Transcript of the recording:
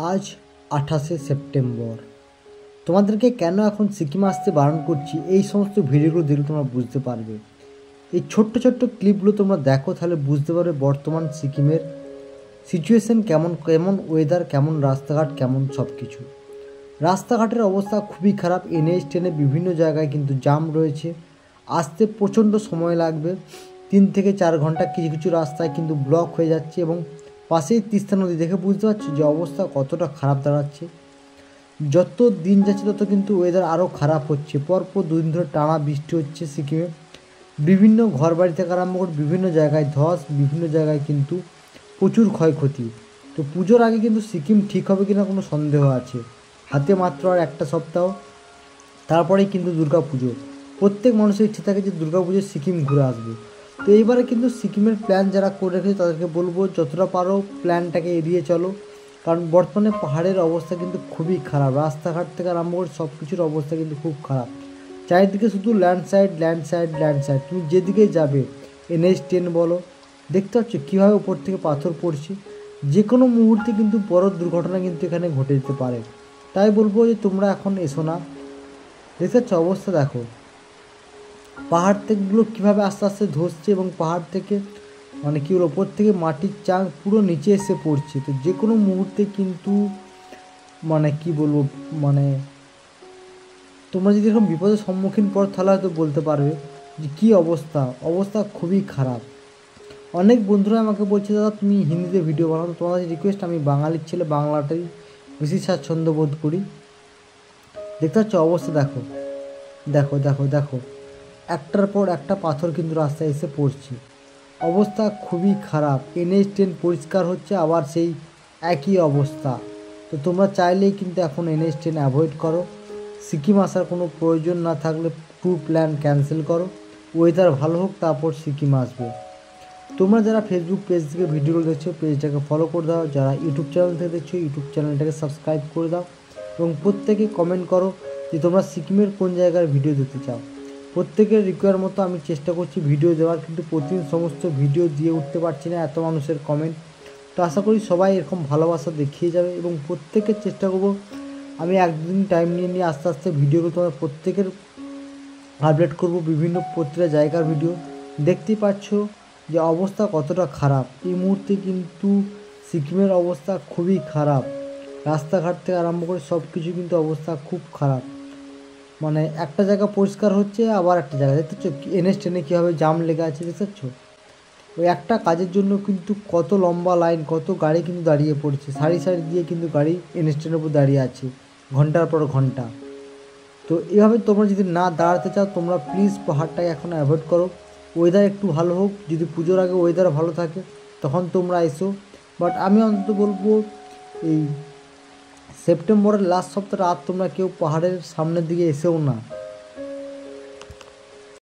আজ 28শে সেপ্টেম্বর। তোমাদেরকে কেন এখন সিকিম আসতে বারণ করছি এই সমস্ত ভিডিওগুলো দেখলে তোমরা বুঝতে পারবে। এই ছোট্ট ছোট্ট ক্লিপগুলো তোমরা দেখো, তাহলে বুঝতে পারবে বর্তমান সিকিমের সিচুয়েশান কেমন, কেমন ওয়েদার, কেমন রাস্তাঘাট, কেমন সব কিছু। রাস্তাঘাটের অবস্থা খুবই খারাপ। NH10 বিভিন্ন জায়গায় কিন্তু জাম রয়েছে, আসতে প্রচণ্ড সময় লাগবে, 3 থেকে 4 ঘন্টা। কিছু কিছু রাস্তায় কিন্তু ব্লক হয়ে যাচ্ছে এবং পাশেই তিস্তা নদী, দেখে বুঝতে পারছি যে অবস্থা কতটা খারাপ দাঁড়াচ্ছে। যত দিন যাচ্ছে তত কিন্তু ওয়েদার আরও খারাপ হচ্ছে। পরপর 2 দিন ধরে টানা বৃষ্টি হচ্ছে সিকিমে। বিভিন্ন ঘরবাড়ি থেকে আরম্ভ করে বিভিন্ন জায়গায় ধস, বিভিন্ন জায়গায় কিন্তু প্রচুর ক্ষয়ক্ষতি। তো পুজোর আগে কিন্তু সিকিম ঠিক হবে কিনা কোনো সন্দেহ আছে। হাতে মাত্র আর একটা সপ্তাহ, তারপরেই কিন্তু দুর্গা পুজো। প্রত্যেক মানুষের ইচ্ছে থাকে যে দুর্গা পুজোয় সিকিম ঘুরে আসবে। তো এইবারে কিন্তু সিকিমের প্ল্যান যারা করে রেখেছে তাদেরকে বলবো যতটা পারো প্ল্যানটাকে এড়িয়ে চলো, কারণ বর্তমানে পাহাড়ের অবস্থা কিন্তু খুবই খারাপ। রাস্তাঘাট থেকে আরম্ভ করে সব কিছুর অবস্থা কিন্তু খুব খারাপ। চারিদিকে শুধু ল্যান্ডস্লাইড ল্যান্ডস্লাইড ল্যান্ডস্লাইড। তুমি যেদিকেই যাবে, NH10 বলো, দেখতে পাচ্ছ কীভাবে উপর থেকে পাথর পড়ছে। যে কোনো মুহূর্তে কিন্তু বড় দুর্ঘটনা কিন্তু এখানে ঘটে যেতে পারে। তাই বলবো যে তোমরা এখন এসো না। দেখতে পাচ্ছ অবস্থা দেখো, পাহাড় থেকেগুলো কীভাবে আস্তে আস্তে ধসছে এবং পাহাড় থেকে মানে কী ওপর থেকে মাটির চাং পুরো নিচে এসে পড়ছে। তো যে কোনো মুহূর্তে কিন্তু মানে কি বলবো, মানে তোমরা যদি এরকম বিপদের সম্মুখীন পড়ো তাহলে হয়তো বলতে পারবে যে কী অবস্থা। অবস্থা খুবই খারাপ। অনেক বন্ধুরা আমাকে বলছে দাদা তুমি হিন্দিতে ভিডিও বানাও। তোমাদের রিকোয়েস্ট, আমি বাঙালির ছেলে, বাংলাটাই বেশি স্বাচ্ছন্দ্য বোধ করি। দেখতে পাচ্ছ অবস্থা দেখো, দেখো দেখো দেখো, একটার পর একটা পাথর কিন্তু রাস্তায় এসে পড়ছে। অবস্থা খুবই খারাপ। NH10 পরিষ্কার হচ্ছে, আবার সেই একই অবস্থা। তো তোমরা চাইলেই কিন্তু এখন NH10 অ্যাভয়েড করো। সিকিম আসার কোনো প্রয়োজন না থাকলে ট্যুর প্ল্যান ক্যান্সেল করো। ওয়েদার ভালো হোক তারপর সিকিম আসবে। তোমরা যারা ফেসবুক পেজ থেকে ভিডিওগুলো দেখছো, পেজটাকে ফলো করে দাও। যারা ইউটিউব চ্যানেল থেকে দেখছো, ইউটিউব চ্যানেলটাকে সাবস্ক্রাইব করে দাও এবং প্রত্যেকে কমেন্ট করো যে তোমরা সিকিমের কোন জায়গার ভিডিও দেখতে চাও। প্রত্যেকের রিকোয়ার মতো আমি চেষ্টা করছি ভিডিও দেওয়ার, কিন্তু প্রতিদিন সমস্ত ভিডিও দিয়ে উঠতে পারছি না, এত মানুষের কমেন্ট। তো আশা করি সবাই এরকম ভালোবাসা দেখিয়ে যাবে এবং প্রত্যেকের চেষ্টা করবো আমি একদিন টাইম নিয়ে আস্তে আস্তে ভিডিওগুলো তোমার প্রত্যেকের আপডেট করব। বিভিন্ন প্রতিটা জায়গার ভিডিও দেখতেই পাচ্ছ যে অবস্থা কতটা খারাপ। এই মুহূর্তে কিন্তু সিকিমের অবস্থা খুবই খারাপ। রাস্তাঘাট থেকে আরম্ভ করে সব কিছু কিন্তু অবস্থা খুব খারাপ। মানে একটা জায়গা পরিষ্কার হচ্ছে, আবার একটা জায়গা দেখতে পাচ্ছ NH10 কীভাবে জাম লেগে আছে, দেখতে পাচ্ছ। ওই একটা কাজের জন্য কিন্তু কত লম্বা লাইন, কত গাড়ি কিন্তু দাঁড়িয়ে পড়ছে। সারি সারি দিয়ে কিন্তু গাড়ি NH10 উপর দাঁড়িয়ে আছে ঘন্টার পর ঘন্টা। তো এভাবে তোমরা যদি না দাঁড়াতে চাও, তোমরা প্লিজ পাহাড়টাকে এখন অ্যাভয়েড করো। ওয়েদার একটু ভালো হোক, যদি পুজোর আগে ওয়েদার ভালো থাকে তখন তোমরা এসো। বাট আমি অন্তত বলবো এই সেপ্টেম্বরের লাস্ট সপ্তাহে আর তোমরা কেউ পাহাড়ের সামনের দিকে এসেও না।